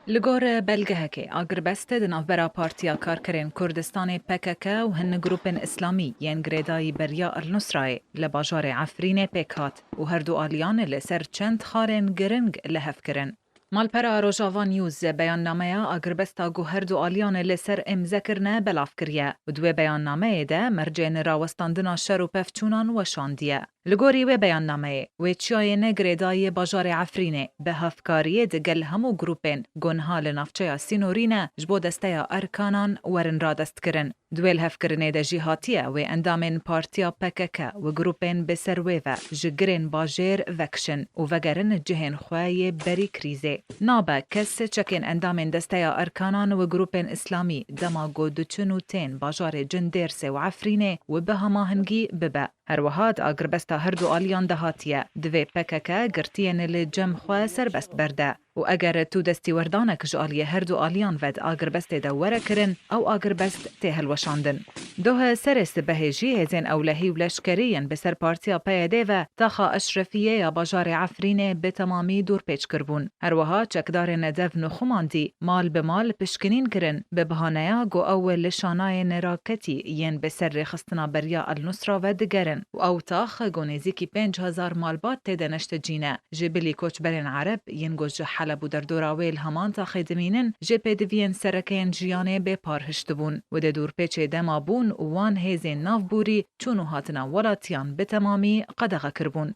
لگور بلگهکی آگربست دنافبرا پارتیا کارکرین کردستان PKK و هن گروپن اسلامی ین گریدای بریا النصرای لباجار عفرین پیکات و هر دو آلیان لسر چند خارن گرنگ لحف کرن. مالپرا روجاوا نیوز بیان نامه آگربستا گو هر دو آلیان لسر امزکرنه بلاف کریه و دو بیان نامه ده مرجین راوستاندنا شر و پفچونان و شاندیه. لگوری و بیان نامه و چای نگریدای باجار عفرینه به هفکاری دگل همو گروپین گنها لنافچه سینورینه جبو دسته ارکانان ورن را دست کرن. دویل هفکرنه ده جیهاتیه و اندامین پارتیا PKK و گروپین بسرویوه جگرین باجر وکشن و وگرن جهن خواه بری کریزه. نابه کس چکین اندامین دسته ارکانان و گروپین اسلامی دما گو دوچنو تین باجار جندرسه و عفرینه و به هماهنگی ببه. هر وهاد آگربستا هر دو آلیان دهاتیه دوی PKK گرتین لجم خواه سربست برده و اگر تو دستی وردانک جالیه هر دو آلیان ود آگربست دوره کرن او آگربست تهل وشاندن. دوه سرست بهجی هزین اولهی و لشکرین بسر پارتیا پیده و تاخا اشرفیه یا باجار عفرینه به تمامی دور پیچ کربون. هر وها چکدار ندف نخماندی مال به مال پشکنین کرن به بهانه گو اول لشانای نراکتی ین بسر خستنا بریا النصرا و دگرن و او تاخ گونیزی 5000 مالبات تدنشت جینه جبلی کوچ برین عرب ین گوج حلب و در دوراویل همان تا خدمینن جپه دوین سرکین جیانه به پارهشت بون و ده دور پیچ دما بون وان هیزین ناف بوری چونو هاتنا ولاتیان به تمامی قدغه کربون.